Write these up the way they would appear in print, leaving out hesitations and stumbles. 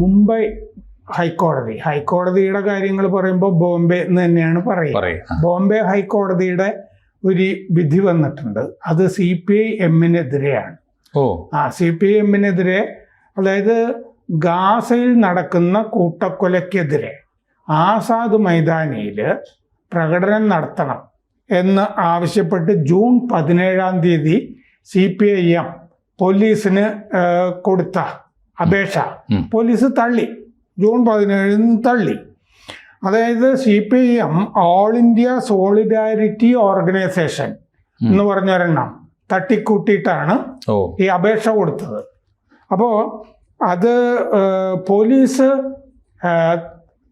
മുംബൈ ഹൈക്കോടതിയുടെ കാര്യങ്ങൾ പറയുമ്പോൾ ബോംബെ എന്ന് തന്നെയാണ് പറയുക. ബോംബെ ഹൈക്കോടതിയുടെ ഒരു വിധി വന്നിട്ടുണ്ട്. അത് CPIM-നെതിരെയാണ്. CPIM-നെതിരെ, അതായത് ഗാസയിൽ നടക്കുന്ന കൂട്ടക്കൊലയ്ക്കെതിരെ ആസാദ് മൈതാനിയിൽ പ്രകടനം നടത്തണം എന്ന് ആവശ്യപ്പെട്ട് ജൂൺ 17 CPIM പോലീസിന് കൊടുത്ത അപേക്ഷ പോലീസ് തള്ളി. ജൂൺ 17 തള്ളി. അതായത് CPIM all India solidarity organisation എന്ന് പറഞ്ഞൊരെണ്ണം തട്ടിക്കൂട്ടിയിട്ടാണ് ഈ അപേക്ഷ കൊടുത്തത്. അപ്പോൾ അത് പോലീസ്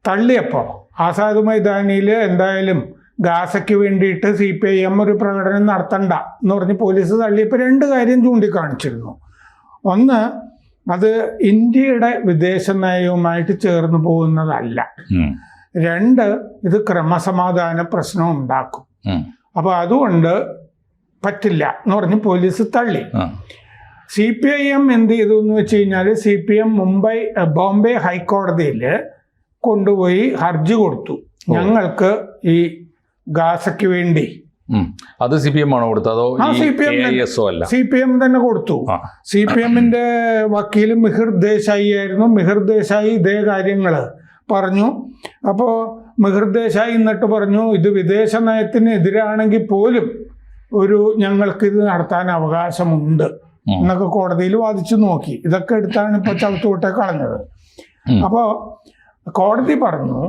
തള്ളിയപ്പോൾ ആസാദ് മൈതാനിയിൽ എന്തായാലും ഗാസയ്ക്ക് വേണ്ടിയിട്ട് CPIM ഒരു പ്രകടനം നടത്തണ്ട എന്ന് പറഞ്ഞ് പോലീസ് തള്ളിയപ്പോൾ 2 കാര്യം ചൂണ്ടിക്കാണിച്ചിരുന്നു. ഒന്ന്, അത് ഇന്ത്യയുടെ വിദേശ നയവുമായിട്ട് ചേർന്ന് പോകുന്നതല്ല. 2, ഇത് ക്രമസമാധാന പ്രശ്നം ഉണ്ടാക്കും. അപ്പോൾ അതുകൊണ്ട് പറ്റില്ല എന്ന് പറഞ്ഞ് പോലീസ് തള്ളി. CPIM എന്ത് ചെയ്തു എന്ന് വെച്ച് കഴിഞ്ഞാൽ CPIM ബോംബെ ഹൈക്കോടതിയിൽ കൊണ്ടുപോയി ഹർജി കൊടുത്തു. ഞങ്ങൾക്ക് ഈ ഗാസയ്ക്ക് വേണ്ടി. അത് CPIM ആണോ കൊടുത്തത് അതോ CPIM തന്നെ കൊടുത്തു. CPIM-ന്റെ വക്കീൽ മിഹിർ ദേശായി ആയിരുന്നു. മിഹിർ ദേശായി ഇതേ കാര്യങ്ങൾ പറഞ്ഞു. അപ്പോൾ മിഹിർ ദേശായി എന്നിട്ട് പറഞ്ഞു, ഇത് വിദേശ നയത്തിനെതിരാണെങ്കിൽ പോലും ഞങ്ങൾക്കിത് നടത്താൻ അവകാശമുണ്ട് എന്നൊക്കെ കോടതിയിൽ വാദിച്ചു നോക്കി. ഇതൊക്കെ എടുത്താണ് ഇപ്പോൾ ചവിട്ടുകൊട്ടെ കളഞ്ഞത്. അപ്പോൾ കോടതി പറഞ്ഞു,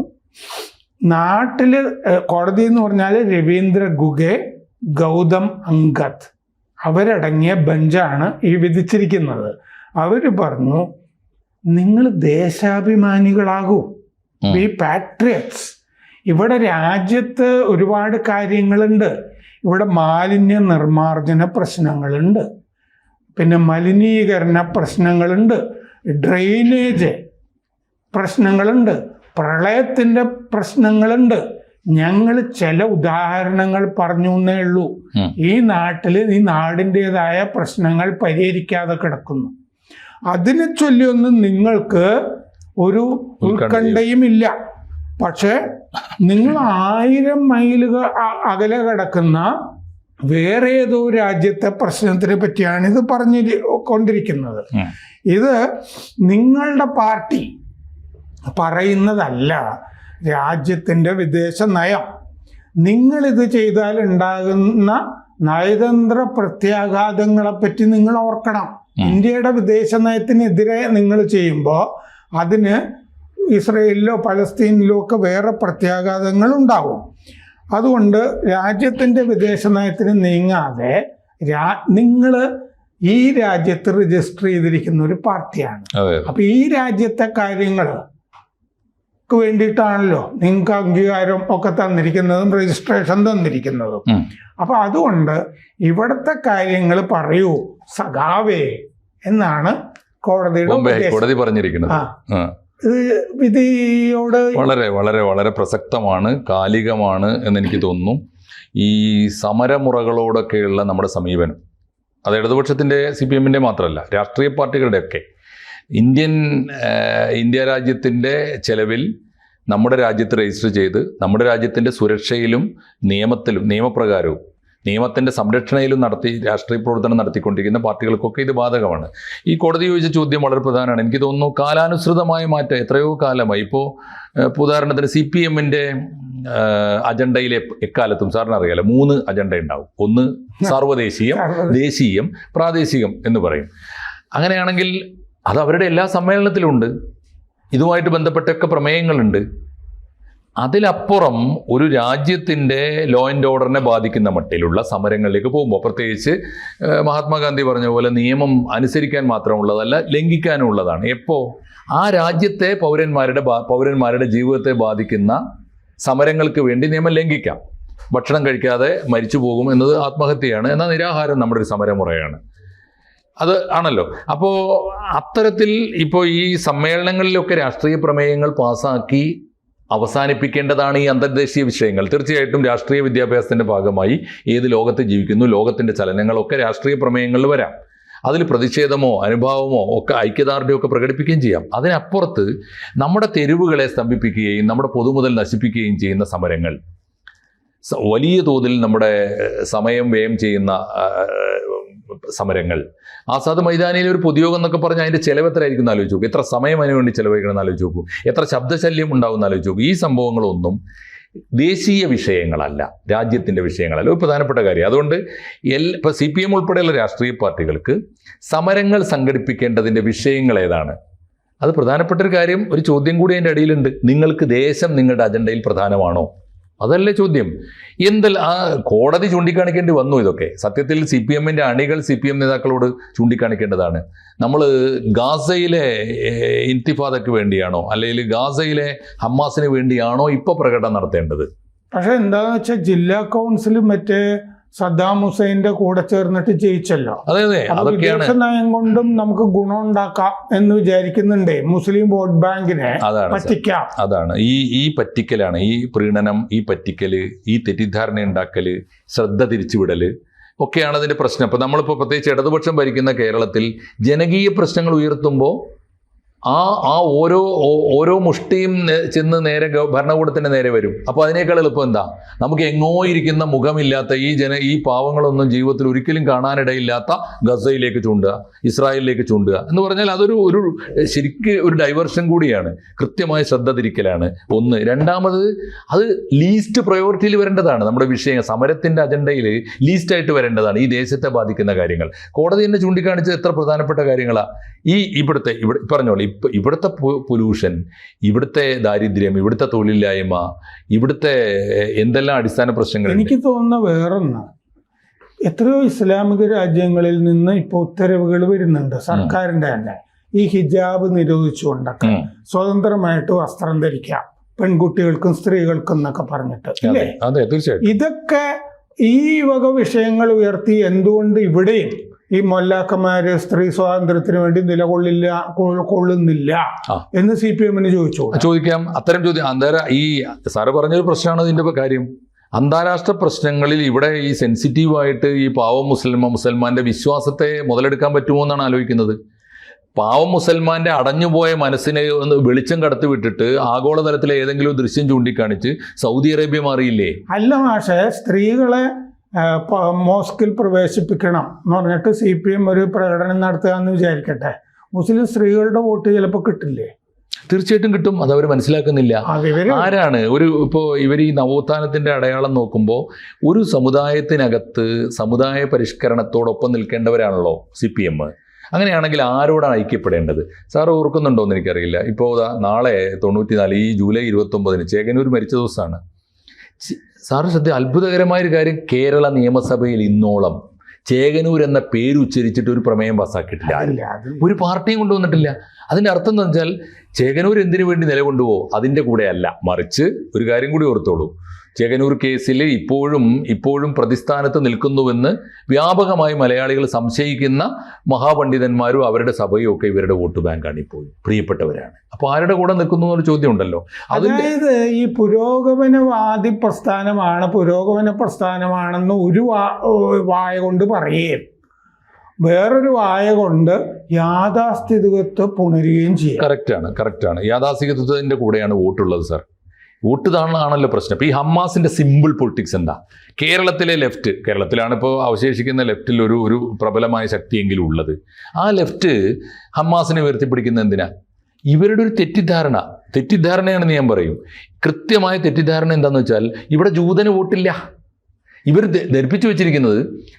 കോടതി എന്ന് പറഞ്ഞാൽ രവീന്ദ്ര ഗുഗെ, ഗൗതം അങ്കദ് അവരടങ്ങിയ ബെഞ്ചാണ് ഈ വിധിച്ചിരിക്കുന്നത്. അവർ പറഞ്ഞു, നിങ്ങൾ ദേശാഭിമാനികളാകൂ, ബി പാട്രിയറ്റ്സ്. ഇവിടെ രാജ്യത്ത് ഒരുപാട് കാര്യങ്ങളുണ്ട്. ഇവിടെ മാലിന്യ നിർമ്മാർജ്ജന പ്രശ്നങ്ങളുണ്ട്, പിന്നെ മലിനീകരണ പ്രശ്നങ്ങളുണ്ട്, ഡ്രെയിനേജ് പ്രശ്നങ്ങളുണ്ട്, പ്രളയത്തിൻ്റെ പ്രശ്നങ്ങളുണ്ട്. ഞങ്ങൾ ചില ഉദാഹരണങ്ങൾ പറഞ്ഞു എന്നേ ഉള്ളൂ. ഈ നാട്ടിൽ ഈ നാടിൻ്റെതായ പ്രശ്നങ്ങൾ പരിഹരിക്കാതെ കിടക്കുന്നു. അതിനെ ചൊല്ലിയൊന്നും നിങ്ങൾക്ക് ഒരു ഉത്കണ്ഠയും ഇല്ല. പക്ഷെ നിങ്ങൾ 1000 മൈലുകൾ അകലെ കിടക്കുന്ന വേറെ ഏതോ രാജ്യത്തെ പ്രശ്നത്തിനെ പറ്റിയാണ് ഇത് കൊണ്ടിരിക്കുന്നത്. ഇത് നിങ്ങളുടെ പാർട്ടി പറയുന്നതല്ല രാജ്യത്തിൻ്റെ വിദേശ നയം. നിങ്ങളിത് ചെയ്താൽ ഉണ്ടാകുന്ന നയതന്ത്ര പ്രത്യാഘാതങ്ങളെപ്പറ്റി നിങ്ങൾ ഓർക്കണം. ഇന്ത്യയുടെ വിദേശ നയത്തിനെതിരെ നിങ്ങൾ ചെയ്യുമ്പോൾ അതിന് ഇസ്രയേലിലോ പലസ്തീനിലോ ഒക്കെ വേറെ പ്രത്യാഘാതങ്ങൾ ഉണ്ടാവും. അതുകൊണ്ട് രാജ്യത്തിൻ്റെ വിദേശ നയത്തിന് നീങ്ങാതെ നിങ്ങൾ ഈ രാജ്യത്ത് രജിസ്റ്റർ ചെയ്തിരിക്കുന്ന ഒരു പാർട്ടിയാണ്. അപ്പം ഈ രാജ്യത്തെ കാര്യങ്ങൾക്ക് വേണ്ടിയിട്ടാണല്ലോ നിങ്ങൾക്ക് അംഗീകാരം ഒക്കെ തന്നിരിക്കുന്നതും രജിസ്ട്രേഷൻ തന്നിരിക്കുന്നതും. അപ്പം അതുകൊണ്ട് ഇവിടുത്തെ കാര്യങ്ങൾ പറയൂ സഖാവേ എന്നാണ് കോടതി പറഞ്ഞിരിക്കുന്നത്. വിധിയോട് വളരെ വളരെ വളരെ പ്രസക്തമാണ്, കാലികമാണ് എന്നെനിക്ക് തോന്നുന്നു. ഈ സമരമുറകളോടൊക്കെയുള്ള നമ്മുടെ സമീപനം, അത് ഇടതുപക്ഷത്തിൻ്റെ CPM-ൻ്റെ മാത്രമല്ല, രാഷ്ട്രീയ പാർട്ടികളുടെയൊക്കെ ഇന്ത്യ രാജ്യത്തിൻ്റെ ചെലവിൽ നമ്മുടെ രാജ്യത്ത് രജിസ്റ്റർ ചെയ്ത് നമ്മുടെ രാജ്യത്തിൻ്റെ സുരക്ഷയിലും നിയമപ്രകാരവും നിയമത്തിൻ്റെ സംരക്ഷണയിലും രാഷ്ട്രീയ പ്രവർത്തനം നടത്തിക്കൊണ്ടിരിക്കുന്ന പാർട്ടികൾക്കൊക്കെ ഇത് ബാധകമാണ്. ഈ കോടതി ചോദിച്ച ചോദ്യം വളരെ പ്രധാനമാണ്. എനിക്ക് തോന്നുന്നു കാലാനുസൃതമായ മാറ്റം എത്രയോ കാലമായി. ഇപ്പോൾ ഉദാഹരണത്തിന് CPM-ൻ്റെ അജണ്ടയിലെ എക്കാലത്തും സാറിന് അറിയാലോ 3 അജണ്ട ഉണ്ടാവും. ഒന്ന് സാർവദേശീയം, ദേശീയം, പ്രാദേശികം എന്ന് പറയും. അങ്ങനെയാണെങ്കിൽ അത് അവരുടെ എല്ലാ സമ്മേളനത്തിലുണ്ട്. ഇതുമായിട്ട് ബന്ധപ്പെട്ടൊക്കെ പ്രമേയങ്ങളുണ്ട്. അതിലപ്പുറം ഒരു രാജ്യത്തിൻ്റെ ലോ ആൻഡ് ഓർഡറിനെ ബാധിക്കുന്ന മട്ടിലുള്ള സമരങ്ങളിലേക്ക് പോകുമ്പോൾ, പ്രത്യേകിച്ച് മഹാത്മാഗാന്ധി പറഞ്ഞ പോലെ നിയമം അനുസരിക്കാൻ മാത്രമുള്ളതല്ല, ലംഘിക്കാനുള്ളതാണ്. എപ്പോൾ ആ രാജ്യത്തെ പൗരന്മാരുടെ ജീവിതത്തെ ബാധിക്കുന്ന സമരങ്ങൾക്ക് വേണ്ടി നിയമം ലംഘിക്കാം. ഭക്ഷണം കഴിക്കാതെ മരിച്ചു പോകും എന്നത് ആത്മഹത്യയാണ്, എന്നാൽ നിരാഹാരം നമ്മുടെ ഒരു സമരമുറയാണ്. അത് ആണല്ലോ. അപ്പോൾ അത്തരത്തിൽ ഇപ്പോൾ ഈ സമ്മേളനങ്ങളിലൊക്കെ രാഷ്ട്രീയ പ്രമേയങ്ങൾ പാസ്സാക്കി അവസാനിപ്പിക്കേണ്ടതാണ് ഈ അന്തർദേശീയ വിഷയങ്ങൾ. തീർച്ചയായിട്ടും രാഷ്ട്രീയ വിദ്യാഭ്യാസത്തിൻ്റെ ഭാഗമായി ഏത് ലോകത്ത് ജീവിക്കുന്നു, ലോകത്തിൻ്റെ ചലനങ്ങളൊക്കെ രാഷ്ട്രീയ പ്രമേയങ്ങളിൽ വരാം. അതിൽ പ്രതിഷേധമോ അനുഭാവമോ ഒക്കെ ഐക്യദാർഢ്യമോ ഒക്കെ പ്രകടിപ്പിക്കുകയും ചെയ്യാം. അതിനപ്പുറത്ത് നമ്മുടെ തെരുവുകളെ സ്തംഭിപ്പിക്കുകയും നമ്മുടെ പൊതുമുതൽ നശിപ്പിക്കുകയും ചെയ്യുന്ന സമരങ്ങൾ, വലിയ തോതിൽ നമ്മുടെ സമയം വ്യയം ചെയ്യുന്ന സമരങ്ങൾ, ആസാദ് മൈതാനിയിൽ ഒരു പൊതുയോഗം എന്നൊക്കെ പറഞ്ഞാൽ അതിൻ്റെ ചിലവ് എത്രയായിരിക്കും എന്ന് ആലോചിച്ച് നോക്കൂ. എത്ര സമയം അതിനു വേണ്ടി ചിലവഴിക്കണം എന്ന് ആലോചിച്ച് നോക്കൂ. എത്ര ശബ്ദശല്യം ഉണ്ടാവും എന്ന് ആലോചിച്ച് നോക്കൂ. ഈ സംഭവങ്ങളൊന്നും ദേശീയ വിഷയങ്ങളല്ല, രാജ്യത്തിൻ്റെ വിഷയങ്ങളല്ല. ഒരു പ്രധാനപ്പെട്ട കാര്യം. അതുകൊണ്ട് ഇപ്പോൾ CPM ഉൾപ്പെടെയുള്ള രാഷ്ട്രീയ പാർട്ടികൾക്ക് സമരങ്ങൾ സംഘടിപ്പിക്കേണ്ടതിൻ്റെ വിഷയങ്ങൾ ഏതാണ്? അത് പ്രധാനപ്പെട്ട ഒരു കാര്യം. ഒരു ചോദ്യം കൂടി അതിൻ്റെ അടിയിലുണ്ട്. നിങ്ങൾക്ക് ദേശം നിങ്ങളുടെ അജണ്ടയിൽ പ്രധാനമാണോ? അതല്ലേ ചോദ്യം. കോടതി ചൂണ്ടിക്കാണിക്കേണ്ടി വന്നു ഇതൊക്കെ. സത്യത്തിൽ CPMൻ്റെ അണികൾ CPM നേതാക്കളോട് ചൂണ്ടിക്കാണിക്കേണ്ടതാണ്. നമ്മൾ ഗാസയിലെ ഇൻതിഫാദയ്ക്ക് വേണ്ടിയാണോ, അല്ലെങ്കിൽ ഗാസയിലെ ഹമാസിന് വേണ്ടിയാണോ ഇപ്പോൾ പ്രകടനം നടത്തേണ്ടത്? പക്ഷെ എന്താണെന്ന് വെച്ചാൽ ജില്ലാ കൗൺസിൽ മറ്റേ സദ്ദാം ഹുസൈൻ്റെ കൂടെ ചേർന്നിട്ട് ജയിച്ചല്ലോ. അതെ, അതൊക്കെയാണ് വിദേശ നയം കൊണ്ടും നമുക്ക് ഗുണം ഉണ്ടാക്കാം എന്ന് വിചാരിക്കുന്നുണ്ടേ. മുസ്ലിം വോട്ട് ബാങ്കിനെ പറ്റിക്കാം. അതാണ് ഈ പറ്റിക്കലാണ്, ഈ പ്രീണനം, ഈ പറ്റിക്കല്, ഈ തെറ്റിദ്ധാരണ ഉണ്ടാക്കല്, ശ്രദ്ധ തിരിച്ചുവിടല് ഒക്കെയാണ് അതിൻ്റെ പ്രശ്നം. അപ്പോൾ നമ്മളിപ്പോൾ പ്രത്യേകിച്ച് ഇടതുപക്ഷം ഭരിക്കുന്ന കേരളത്തിൽ ജനകീയ പ്രശ്നങ്ങൾ ഉയർത്തുമ്പോൾ ആ ഓരോ മുഷ്ടിയും ചെന്ന് നേരെ ഭരണകൂടത്തിൻ്റെ നേരെ വരും. അപ്പോൾ അതിനേക്കാൾ എളുപ്പം എന്താ? നമുക്ക് എങ്ങോ ഇരിക്കുന്ന മുഖമില്ലാത്ത ഈ പാവങ്ങളൊന്നും ജീവിതത്തിൽ ഒരിക്കലും കാണാനിടയില്ലാത്ത ഗസയിലേക്ക് ചൂണ്ടുക, ഇസ്രായേലിലേക്ക് ചൂണ്ടുക എന്ന് പറഞ്ഞാൽ അതൊരു ശരിക്ക് ഒരു ഡൈവേർഷൻ കൂടിയാണ്. കൃത്യമായ ശ്രദ്ധ തിരിക്കലാണ് ഒന്ന്. രണ്ടാമത് അത് ലീസ്റ്റ് പ്രയോറിറ്റിയിൽ വരേണ്ടതാണ്. നമ്മുടെ വിഷയം സമരത്തിൻ്റെ അജണ്ടയിൽ ലീസ്റ്റായിട്ട് വരേണ്ടതാണ് ഈ ദേശത്തെ ബാധിക്കുന്ന കാര്യങ്ങൾ. കോടതി തന്നെ ചൂണ്ടിക്കാണിച്ചത് എത്ര പ്രധാനപ്പെട്ട കാര്യങ്ങളാണ്. ഇവിടെ പറഞ്ഞോളൂ, ഇവിടുത്തെ പൊല്യൂഷൻ, ഇവിടുത്തെ ദാരിദ്ര്യം, ഇവിടുത്തെ തൊഴിലില്ലായ്മ, ഇവിടുത്തെ എന്തെല്ലാം അടിസ്ഥാന പ്രശ്നങ്ങൾ. എനിക്ക് തോന്നുന്ന വേറൊന്ന്, എത്രയോ ഇസ്ലാമിക രാജ്യങ്ങളിൽ നിന്ന് ഇപ്പോൾ ഉത്തരവുകൾ വരുന്നുണ്ട് സർക്കാരിൻ്റെ തന്നെ. ഈ ഹിജാബ് നിരോധിച്ചുകൊണ്ടൊക്കെ സ്വതന്ത്രമായിട്ട് വസ്ത്രം ധരിക്കാം പെൺകുട്ടികൾക്കും സ്ത്രീകൾക്കും എന്നൊക്കെ പറഞ്ഞിട്ട് അല്ലേ? അതെ, തീർച്ചയായിട്ടും. ഇതൊക്കെ ഈ വക വിഷയങ്ങൾ ഉയർത്തി എന്തുകൊണ്ട് ഇവിടെയും ഈ മൊല്ലാക്കന്മാര് സ്ത്രീ സ്വാതന്ത്ര്യത്തിന് വേണ്ടി കൊള്ളുന്നില്ല എന്ന് CPMന് ചോദിക്കാം. അത്തരം ചോദ്യം ഈ സാറ് പറഞ്ഞൊരു പ്രശ്നമാണ് ഇതിൻ്റെ കാര്യം. അന്താരാഷ്ട്ര പ്രശ്നങ്ങളിൽ ഇവിടെ ഈ സെൻസിറ്റീവായിട്ട് ഈ പാവം മുസൽമാന്റെ വിശ്വാസത്തെ മുതലെടുക്കാൻ പറ്റുമോ എന്നാണ് ആലോചിക്കുന്നത്. പാവം മുസൽമാന്റെ അടഞ്ഞുപോയ മനസ്സിനെ ഒന്ന് വെളിച്ചം കടത്തി വിട്ടിട്ട് ആഗോളതലത്തിലെ ഏതെങ്കിലും ദൃശ്യം ചൂണ്ടിക്കാണിച്ച് സൗദി അറേബ്യ മാറിയില്ലേ? അല്ല മാഷെ, സ്ത്രീകളെ മോസ്കിൽ പ്രവേശിപ്പിക്കണം എന്ന് പറഞ്ഞിട്ട് CPM ഒരു പ്രകടനം നടത്തുക എന്ന് വിചാരിക്കട്ടെ. മുസ്ലിം സ്ത്രീകളുടെ വോട്ട് ചിലപ്പോൾ കിട്ടില്ലേ? തീർച്ചയായിട്ടും കിട്ടും. അത് അവർ മനസ്സിലാക്കുന്നില്ല. ആരാണ് ഇപ്പോൾ ഇവർ ഈ നവോത്ഥാനത്തിൻ്റെ അടയാളം നോക്കുമ്പോൾ ഒരു സമുദായത്തിനകത്ത് സമുദായ പരിഷ്കരണത്തോടൊപ്പം നിൽക്കേണ്ടവരാണല്ലോ CPM. അങ്ങനെയാണെങ്കിൽ ആരോടാണ് ഐക്യപ്പെടേണ്ടത്? സാറ് ഓർക്കുന്നുണ്ടോ എന്ന് എനിക്കറിയില്ല. ഇപ്പോൾ നാളെ 94 ഈ ജൂലൈ 29 ചേകനൂർ മരിച്ച ദിവസമാണ്. സാറ് ശ്രദ്ധ അത്ഭുതകരമായൊരു കാര്യം, കേരള നിയമസഭയിൽ ഇന്നോളം ചേകനൂർ എന്ന പേര് ഉച്ചരിച്ചിട്ട് ഒരു പ്രമേയം പാസ്സാക്കിയിട്ടില്ല. ഒരു പാർട്ടിയും കൊണ്ടുവന്നിട്ടില്ല. അതിൻ്റെ അർത്ഥം എന്ന് വെച്ചാൽ ചേകനൂർ എന്തിനു വേണ്ടി നിലകൊണ്ടുപോകുമോ അതിൻ്റെ കൂടെ അല്ല, മറിച്ച് ഒരു കാര്യം കൂടി ഓർത്തോളൂ. ചേകനൂർ കേസിൽ ഇപ്പോഴും പ്രതിസ്ഥാനത്ത് നിൽക്കുന്നുവെന്ന് വ്യാപകമായി മലയാളികൾ സംശയിക്കുന്ന മഹാപണ്ഡിതന്മാരും അവരുടെ സഭയും ഒക്കെ ഇവരുടെ വോട്ട് ബാങ്കാണ് ഇപ്പോൾ പ്രിയപ്പെട്ടവരാണ്. അപ്പോൾ ആരുടെ കൂടെ നിൽക്കുന്നു എന്നൊരു ചോദ്യം ഉണ്ടല്ലോ. അതായത് ഈ പുരോഗമനവാദി പുരോഗമന പ്രസ്ഥാനമാണെന്ന് ഒരു വായ കൊണ്ട് പറയുകയും വേറൊരു വായ കൊണ്ട് യാഥാസ്ഥിതികത്വം പുണരുകയും ചെയ്യും. കറക്റ്റാണ്. യാഥാസ്ഥിതികത്വത്തിൻ്റെ കൂടെയാണ് വോട്ടുള്ളത് സാർ. വോട്ട് താണാണല്ലോ പ്രശ്നം. ഇപ്പോൾ ഈ ഹമ്മാസിൻ്റെ സിമ്പിൾ പൊളിറ്റിക്സ് എന്താ? കേരളത്തിലെ ലെഫ്റ്റ്, കേരളത്തിലാണ് ഇപ്പോൾ അവശേഷിക്കുന്ന ലെഫ്റ്റിൽ ഒരു പ്രബലമായ ശക്തിയെങ്കിലും ഉള്ളത്. ആ ലെഫ്റ്റ് ഹമ്മാസിനെ ഉയർത്തിപ്പിടിക്കുന്ന എന്തിനാ? ഇവരുടെ ഒരു തെറ്റിദ്ധാരണയാണെന്ന് ഞാൻ പറയും. കൃത്യമായ തെറ്റിദ്ധാരണ എന്താണെന്ന് വെച്ചാൽ ഇവിടെ ജൂതന് വോട്ടില്ല. ഇവർ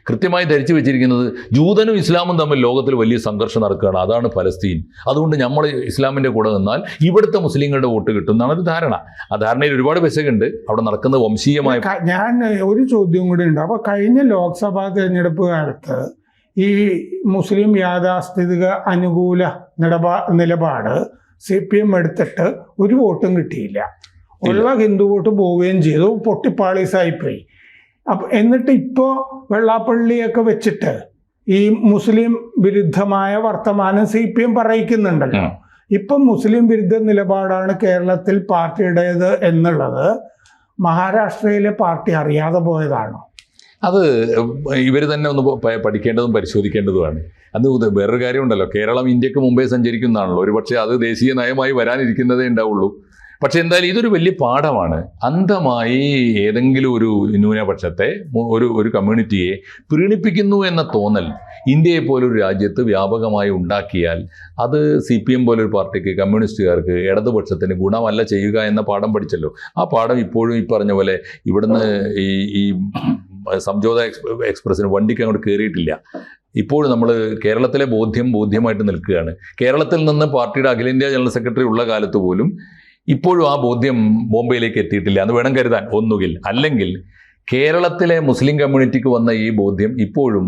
കൃത്യമായി ധരിച്ചു വെച്ചിരിക്കുന്നത് ജൂതനും ഇസ്ലാമും തമ്മിൽ ലോകത്തിൽ വലിയ സംഘർഷം നടക്കുകയാണ്, അതാണ് ഫലസ്തീൻ. അതുകൊണ്ട് നമ്മൾ ഇസ്ലാമിൻ്റെ കൂടെ നിന്നാൽ ഇവിടുത്തെ മുസ്ലിങ്ങളുടെ വോട്ട് കിട്ടും എന്നാണ് ഒരു ധാരണ. ആ ധാരണയിൽ ഒരുപാട് പെശകുണ്ട്. അവിടെ നടക്കുന്ന വംശീയമായ. ഞാൻ ഒരു ചോദ്യം കൂടി ഉണ്ട്. അപ്പോൾ കഴിഞ്ഞ ലോക്സഭാ തെരഞ്ഞെടുപ്പ് കാലത്ത് ഈ മുസ്ലിം യാഥാസ്ഥിതിക അനുകൂല നിലപാട് CPM എടുത്തിട്ട് ഒരു വോട്ടും കിട്ടിയില്ല. ഉള്ള ഹിന്ദു വോട്ട് പോവുകയും ചെയ്തു, പൊട്ടിപ്പാളീസായിപ്പോയി. എന്നിട്ട് ഇപ്പോൾ വെള്ളാപ്പള്ളിയൊക്കെ വെച്ചിട്ട് ഈ മുസ്ലിം വിരുദ്ധമായ വർത്തമാനം CPM പറയിക്കുന്നുണ്ടല്ലോ. ഇപ്പം മുസ്ലിം വിരുദ്ധ നിലപാടാണ് കേരളത്തിൽ പാർട്ടിയുടേത് എന്നുള്ളത് മഹാരാഷ്ട്രയിലെ പാർട്ടി അറിയാതെ പോയതാണോ? അത് ഇവർ തന്നെ ഒന്ന് പഠിക്കേണ്ടതും പരിശോധിക്കേണ്ടതുമാണ്. അന്ന് വേറൊരു കാര്യമുണ്ടല്ലോ, കേരളം ഇന്ത്യക്ക് മുമ്പേ സഞ്ചരിക്കുന്നതാണല്ലോ. ഒരു പക്ഷേ അത് ദേശീയ നയമായി വരാനിരിക്കുന്നതേ ഉണ്ടാവുള്ളൂ. പക്ഷെ എന്തായാലും ഇതൊരു വലിയ പാഠമാണ്. അന്ധമായി ഏതെങ്കിലും ഒരു ന്യൂനപക്ഷത്തെ ഒരു കമ്മ്യൂണിറ്റിയെ പ്രീണിപ്പിക്കുന്നു എന്ന തോന്നൽ ഇന്ത്യയെ പോലൊരു രാജ്യത്ത് വ്യാപകമായി ഉണ്ടാക്കിയാൽ അത് CPM പോലൊരു പാർട്ടിക്ക്, കമ്മ്യൂണിസ്റ്റുകാർക്ക്, ഇടതുപക്ഷത്തിന് ഗുണമല്ല ചെയ്യുക എന്ന പാഠം പഠിച്ചല്ലോ. ആ പാഠം ഇപ്പോഴും ഈ പറഞ്ഞ പോലെ ഇവിടുന്ന് ഈ സംജോത എക്സ്പ്രസ്സിന് വണ്ടിക്ക് അങ്ങോട്ട് കയറിയിട്ടില്ല. ഇപ്പോഴും നമ്മൾ കേരളത്തിലെ ബോധ്യമായിട്ട് നിൽക്കുകയാണ്. കേരളത്തിൽ നിന്ന് പാർട്ടിയുടെ അഖിലേന്ത്യാ ജനറൽ സെക്രട്ടറി ഉള്ള കാലത്ത് പോലും ഇപ്പോഴും ആ ബോധ്യം ബോംബെയിലേക്ക് എത്തിയിട്ടില്ല എന്ന് വേണം കരുതാൻ. ഒന്നുകിൽ അല്ലെങ്കിൽ കേരളത്തിലെ മുസ്ലിം കമ്മ്യൂണിറ്റിക്ക് വന്ന ഈ ബോധ്യം ഇപ്പോഴും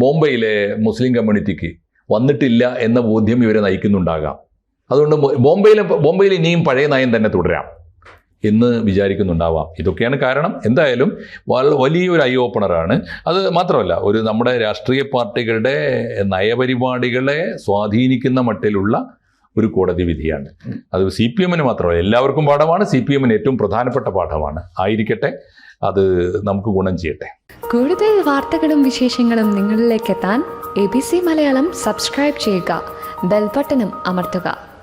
ബോംബെയിലെ മുസ്ലിം കമ്മ്യൂണിറ്റിക്ക് വന്നിട്ടില്ല എന്ന ബോധ്യം ഇവരെ നയിക്കുന്നുണ്ടാകാം. അതുകൊണ്ട് ബോംബെയിൽ ഇനിയും പഴയ നയം തന്നെ തുടരാം എന്ന് വിചാരിക്കുന്നുണ്ടാവാം. ഇതൊക്കെയാണ് കാരണം. എന്തായാലും വലിയൊരു ഐ ഓപ്പണറാണ്. അത് മാത്രമല്ല, നമ്മുടെ രാഷ്ട്രീയ പാർട്ടികളുടെ നയപരിപാടികളെ സ്വാധീനിക്കുന്ന മട്ടിലുള്ള ഒരു കോടതി വിധിയാണ്. അത് CPMന് മാത്രമല്ല, എല്ലാവർക്കും പാഠമാണ്. CPMന് ഏറ്റവും പ്രധാനപ്പെട്ട പാഠമാണ്. ആയിരിക്കട്ടെ, അത് നമുക്ക് ഗുണം ചെയ്യട്ടെ. കൂടുതൽ വാർത്തകളും വിശേഷങ്ങളും നിങ്ങളിലേക്ക് എത്താൻ ABC മലയാളം സബ്സ്ക്രൈബ് ചെയ്യുക, ബെൽ ബട്ടണും അമർത്തുക.